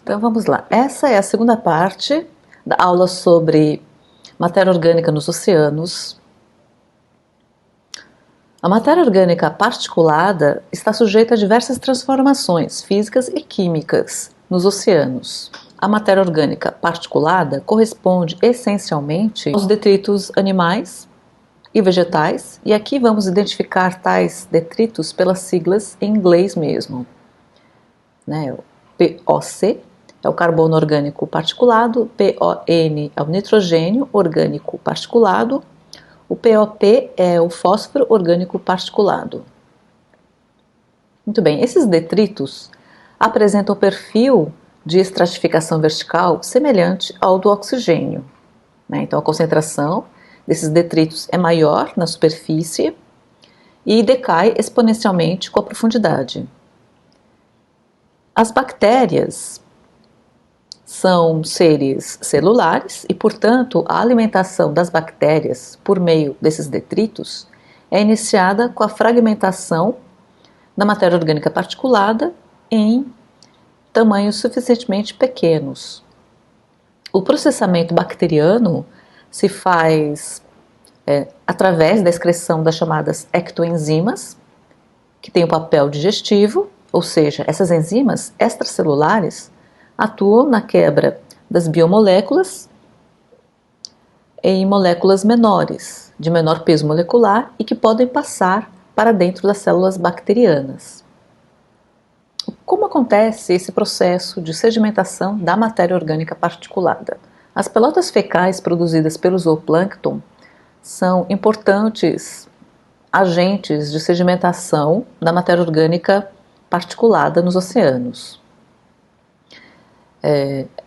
Então vamos lá. Essa é a segunda parte da aula sobre matéria orgânica nos oceanos. A matéria orgânica particulada está sujeita a diversas transformações físicas e químicas nos oceanos. A matéria orgânica particulada corresponde essencialmente aos detritos animais e vegetais, e aqui vamos identificar tais detritos pelas siglas em inglês mesmo. O POC é o carbono orgânico particulado, PON é o nitrogênio orgânico particulado, o POP é o fósforo orgânico particulado. Muito bem, esses detritos apresentam perfil de estratificação vertical semelhante ao do oxigênio. Então a concentração desses detritos é maior na superfície e decai exponencialmente com a profundidade. As bactérias são seres celulares e, portanto, a alimentação das bactérias por meio desses detritos é iniciada com a fragmentação da matéria orgânica particulada em tamanhos suficientemente pequenos. O processamento bacteriano se faz através da excreção das chamadas ectoenzimas, que têm o papel digestivo, ou seja, essas enzimas extracelulares atuam na quebra das biomoléculas em moléculas menores, de menor peso molecular e que podem passar para dentro das células bacterianas. Como acontece esse processo de sedimentação da matéria orgânica particulada? As pelotas fecais produzidas pelo zooplâncton são importantes agentes de sedimentação da matéria orgânica particulada nos oceanos.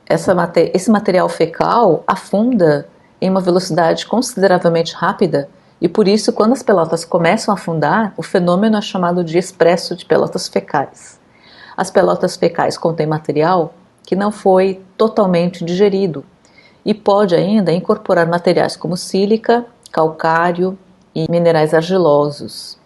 Esse material fecal afunda em uma velocidade consideravelmente rápida e por isso, quando as pelotas começam a afundar, o fenômeno é chamado de expresso de pelotas fecais. As pelotas fecais contêm material que não foi totalmente digerido e pode ainda incorporar materiais como sílica, calcário e minerais argilosos,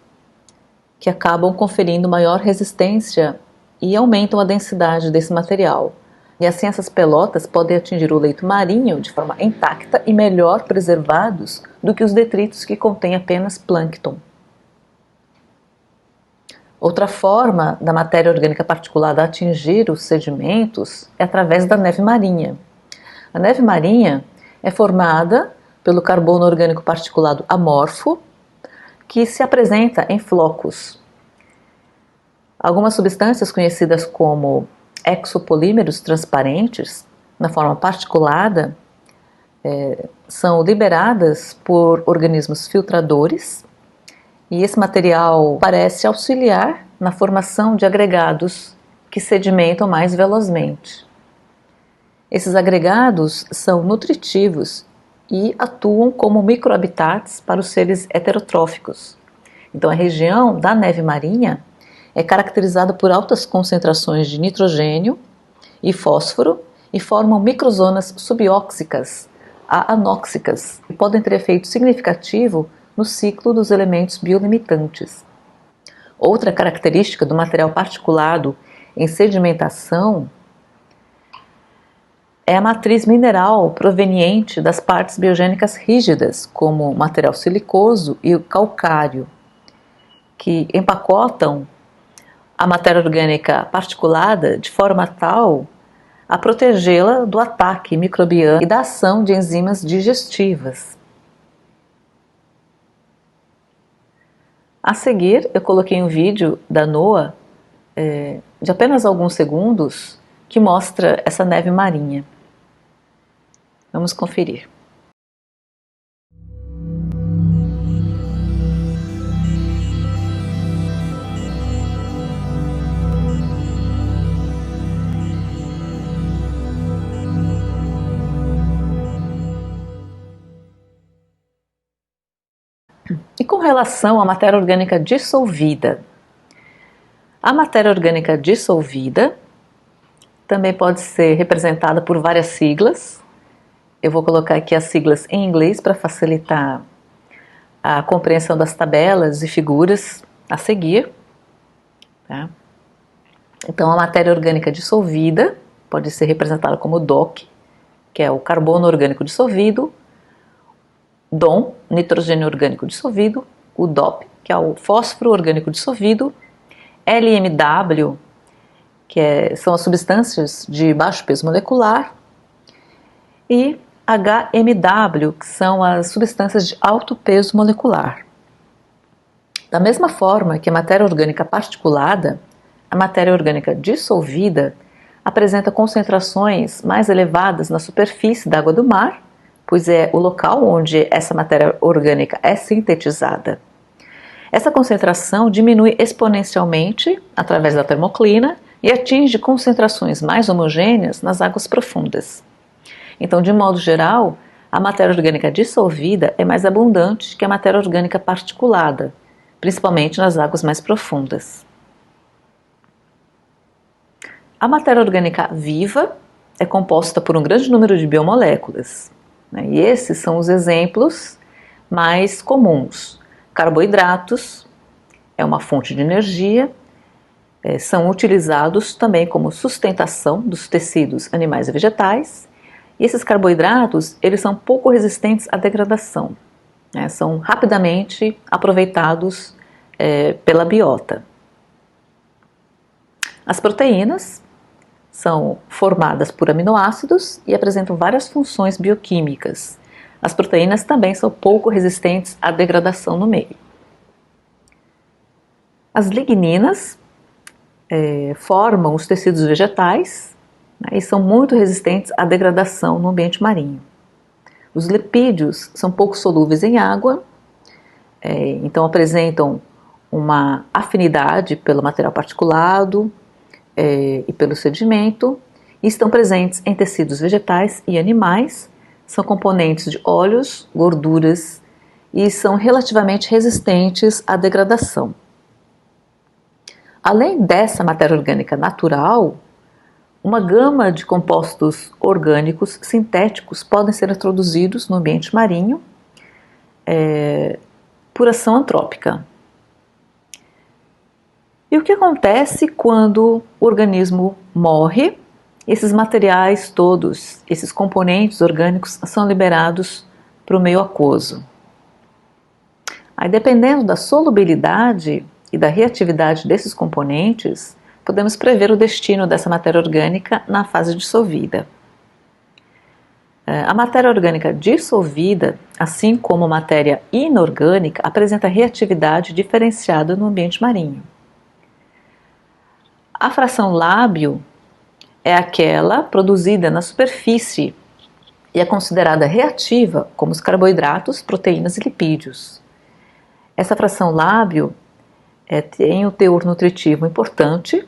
que acabam conferindo maior resistência e aumentam a densidade desse material. E assim essas pelotas podem atingir o leito marinho de forma intacta e melhor preservados do que os detritos que contêm apenas plâncton. Outra forma da matéria orgânica particulada atingir os sedimentos é através da neve marinha. A neve marinha é formada pelo carbono orgânico particulado amorfo, que se apresenta em flocos. Algumas substâncias conhecidas como exopolímeros transparentes, na forma particulada, são liberadas por organismos filtradores e esse material parece auxiliar na formação de agregados que sedimentam mais velozmente. Esses agregados são nutritivos e atuam como microhabitats para os seres heterotróficos. Então a região da neve marinha é caracterizada por altas concentrações de nitrogênio e fósforo e formam microzonas subóxicas a anóxicas, que podem ter efeito significativo no ciclo dos elementos biolimitantes. Outra característica do material particulado em sedimentação é a matriz mineral proveniente das partes biogênicas rígidas, como o material silicoso e o calcário, que empacotam a matéria orgânica particulada de forma tal a protegê-la do ataque microbiano e da ação de enzimas digestivas. A seguir, eu coloquei um vídeo da NOAA de apenas alguns segundos que mostra essa neve marinha. Vamos conferir. E com relação à matéria orgânica dissolvida? A matéria orgânica dissolvida também pode ser representada por várias siglas. Eu vou colocar aqui as siglas em inglês para facilitar a compreensão das tabelas e figuras a seguir. Tá? Então, a matéria orgânica dissolvida pode ser representada como DOC, que é o carbono orgânico dissolvido, DON, nitrogênio orgânico dissolvido, o DOP, que é o fósforo orgânico dissolvido, LMW, que são as substâncias de baixo peso molecular, e HMW, que são as substâncias de alto peso molecular. Da mesma forma que a matéria orgânica particulada, a matéria orgânica dissolvida apresenta concentrações mais elevadas na superfície da água do mar, pois é o local onde essa matéria orgânica é sintetizada. Essa concentração diminui exponencialmente através da termoclina e atinge concentrações mais homogêneas nas águas profundas. Então, de modo geral, a matéria orgânica dissolvida é mais abundante que a matéria orgânica particulada, principalmente nas águas mais profundas. A matéria orgânica viva é composta por um grande número de biomoléculas, né? E esses são os exemplos mais comuns. Carboidratos é uma fonte de energia, são utilizados também como sustentação dos tecidos animais e vegetais, e esses carboidratos eles são pouco resistentes à degradação, né? São rapidamente aproveitados pela biota. As proteínas são formadas por aminoácidos e apresentam várias funções bioquímicas. As proteínas também são pouco resistentes à degradação no meio. As ligninas formam os tecidos vegetais, né, e são muito resistentes à degradação no ambiente marinho. Os lipídios são pouco solúveis em água, então apresentam uma afinidade pelo material particulado e pelo sedimento, e estão presentes em tecidos vegetais e animais, são componentes de óleos, gorduras e são relativamente resistentes à degradação. Além dessa matéria orgânica natural, uma gama de compostos orgânicos sintéticos podem ser introduzidos no ambiente marinho por ação antrópica. E o que acontece quando o organismo morre? Esses materiais todos, esses componentes orgânicos são liberados para o meio aquoso. Aí, dependendo da solubilidade e da reatividade desses componentes, podemos prever o destino dessa matéria orgânica na fase dissolvida. A matéria orgânica dissolvida, assim como a matéria inorgânica, apresenta reatividade diferenciada no ambiente marinho. A fração lábio é aquela produzida na superfície e é considerada reativa, como os carboidratos, proteínas e lipídios. Essa fração lábio tem o teor nutritivo importante,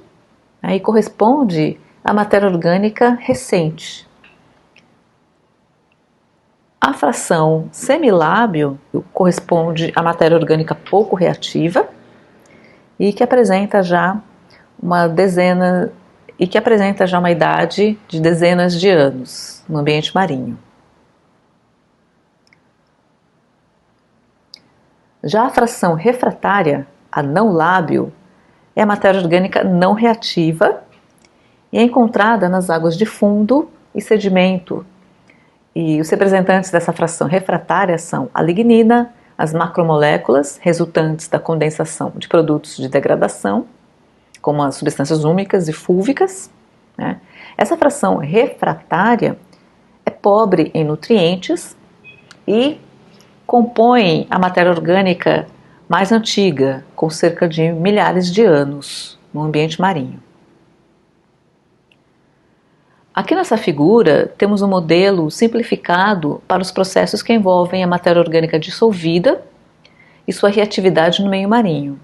e corresponde à matéria orgânica recente. A fração semilábio corresponde à matéria orgânica pouco reativa e que apresenta já uma idade de dezenas de anos no ambiente marinho. Já a fração refratária, a não lábio, é a matéria orgânica não reativa e é encontrada nas águas de fundo e sedimento. E os representantes dessa fração refratária são a lignina, as macromoléculas resultantes da condensação de produtos de degradação, como as substâncias úmicas e fúlvicas, né? Essa fração refratária é pobre em nutrientes e compõe a matéria orgânica mais antiga, com cerca de milhares de anos no ambiente marinho. Aqui nessa figura temos um modelo simplificado para os processos que envolvem a matéria orgânica dissolvida e sua reatividade no meio marinho.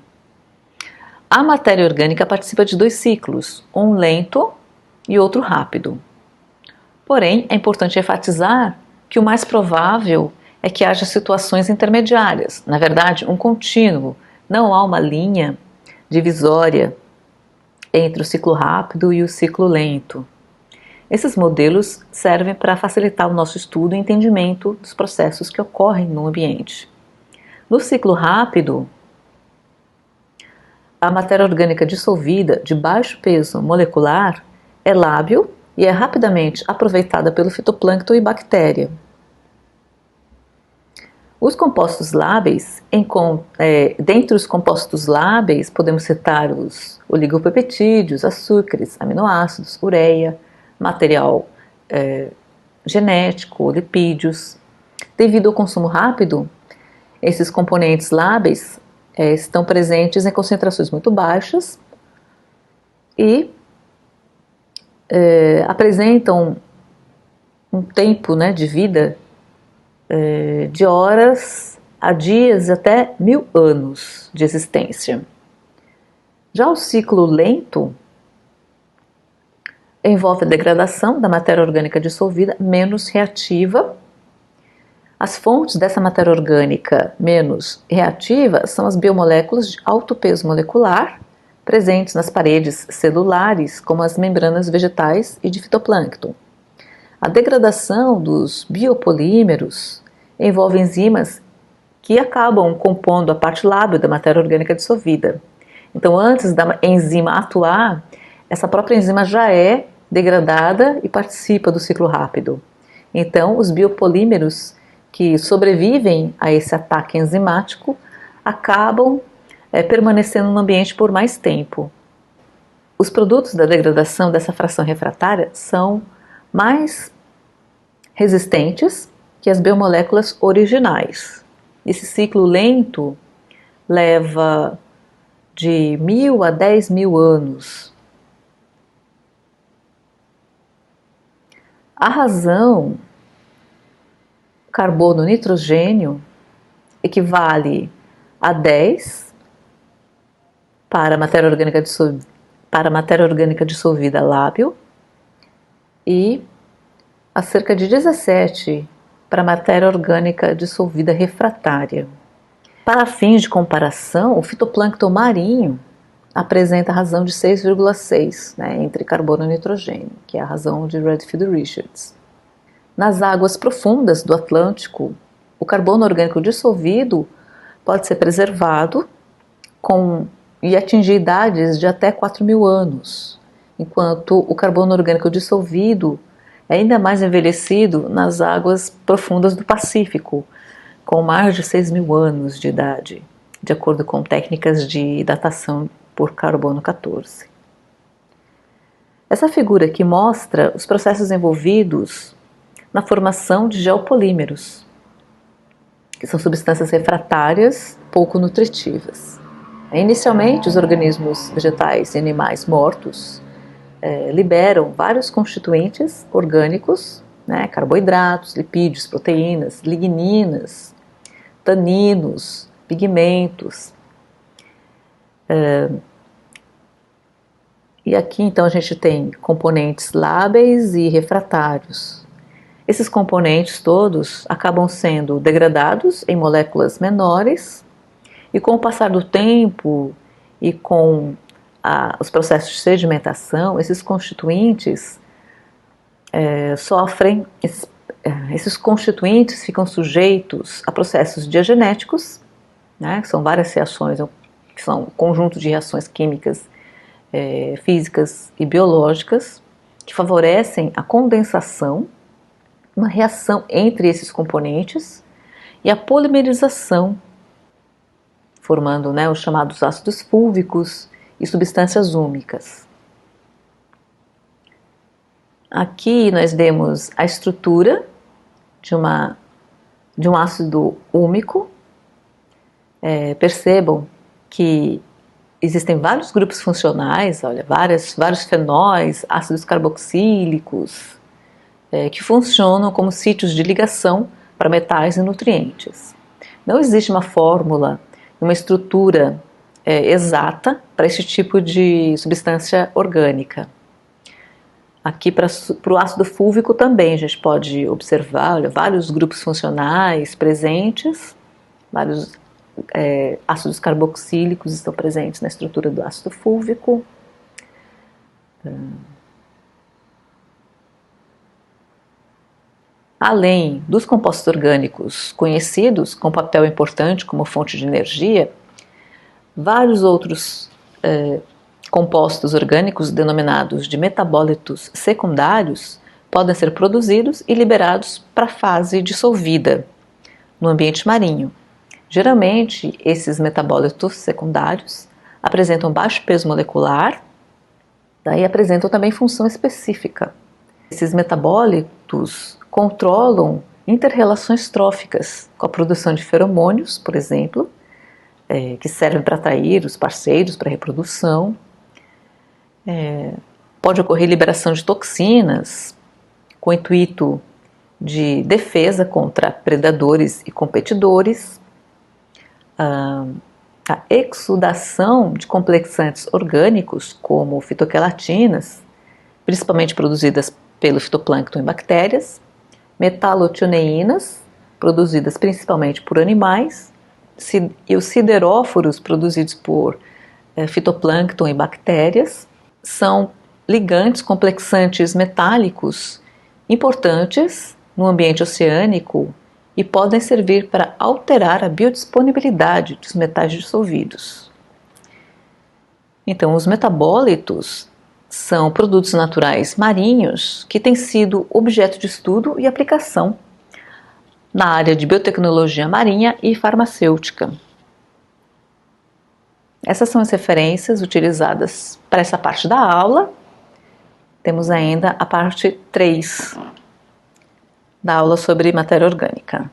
A matéria orgânica participa de dois ciclos, um lento e outro rápido. Porém, é importante enfatizar que o mais provável é que haja situações intermediárias, na verdade, um contínuo, não há uma linha divisória entre o ciclo rápido e o ciclo lento. Esses modelos servem para facilitar o nosso estudo e entendimento dos processos que ocorrem no ambiente. No ciclo rápido, a matéria orgânica dissolvida de baixo peso molecular é lábil e é rapidamente aproveitada pelo fitoplâncton e bactéria. Os compostos lábeis, dentre os compostos lábeis, podemos citar os oligopeptídeos, açúcares, aminoácidos, ureia, material genético, lipídios. Devido ao consumo rápido, esses componentes lábeis estão presentes em concentrações muito baixas e apresentam um tempo, né, de vida de horas a dias até 1000 anos de existência. Já o ciclo lento envolve a degradação da matéria orgânica dissolvida menos reativa. As fontes dessa matéria orgânica menos reativa são as biomoléculas de alto peso molecular, presentes nas paredes celulares, como as membranas vegetais e de fitoplâncton. A degradação dos biopolímeros envolve enzimas que acabam compondo a parte lábil da matéria orgânica dissolvida. Então, antes da enzima atuar, essa própria enzima já é degradada e participa do ciclo rápido. Então, os biopolímeros que sobrevivem a esse ataque enzimático acabam permanecendo no ambiente por mais tempo. Os produtos da degradação dessa fração refratária são mais resistentes que as biomoléculas originais. Esse ciclo lento leva de 1000 a 10.000 anos. A razão carbono-nitrogênio equivale a 10 para a matéria orgânica dissolvida lábil e a cerca de 17 para a matéria orgânica dissolvida refratária. Para fins de comparação, o fitoplâncton marinho apresenta a razão de 6,6, né, entre carbono e nitrogênio, que é a razão de Redfield-Richards. Nas águas profundas do Atlântico, o carbono orgânico dissolvido pode ser preservado e atingir idades de até 4.000 anos, enquanto o carbono orgânico dissolvido é ainda mais envelhecido nas águas profundas do Pacífico, com mais de 6.000 anos de idade, de acordo com técnicas de datação por carbono 14. Essa figura aqui mostra os processos envolvidos na formação de geopolímeros, que são substâncias refratárias pouco nutritivas. Inicialmente, os organismos vegetais e animais mortos liberam vários constituintes orgânicos, né, carboidratos, lipídios, proteínas, ligninas, taninos, pigmentos. E aqui então a gente tem componentes lábeis e refratários. Esses componentes todos acabam sendo degradados em moléculas menores e com o passar do tempo e com os processos de sedimentação, esses constituintes esses constituintes ficam sujeitos a processos diagenéticos, né, que são várias reações, que são um conjunto de reações químicas, físicas e biológicas, que favorecem a condensação, uma reação entre esses componentes e a polimerização, formando, né, os chamados ácidos fúlvicos e substâncias úmicas. Aqui nós vemos a estrutura de um ácido úmico. Percebam que existem vários grupos funcionais, olha, vários fenóis, ácidos carboxílicos, que funcionam como sítios de ligação para metais e nutrientes. Não existe uma fórmula, uma estrutura exata para esse tipo de substância orgânica. Aqui para o ácido fúlvico também a gente pode observar, olha, vários grupos funcionais presentes, vários ácidos carboxílicos estão presentes na estrutura do ácido fúlvico. Além dos compostos orgânicos conhecidos com papel importante como fonte de energia, vários outros Compostos orgânicos denominados de metabólitos secundários podem ser produzidos e liberados para a fase dissolvida no ambiente marinho. Geralmente, esses metabólitos secundários apresentam baixo peso molecular, e apresentam também função específica. Esses metabólitos controlam inter-relações tróficas, com a produção de feromônios, por exemplo, que servem para atrair os parceiros para a reprodução. Pode ocorrer liberação de toxinas, com o intuito de defesa contra predadores e competidores. A exudação de complexantes orgânicos, como fitoquelatinas, principalmente produzidas pelo fitoplâncton em bactérias, metalotioneínas, produzidas principalmente por animais, e os sideróforos, produzidos por fitoplâncton e bactérias, são ligantes complexantes metálicos importantes no ambiente oceânico e podem servir para alterar a biodisponibilidade dos metais dissolvidos. Então, os metabólitos são produtos naturais marinhos que têm sido objeto de estudo e aplicação na área de biotecnologia marinha e farmacêutica. Essas são as referências utilizadas para essa parte da aula. Temos ainda a parte 3 da aula sobre matéria orgânica.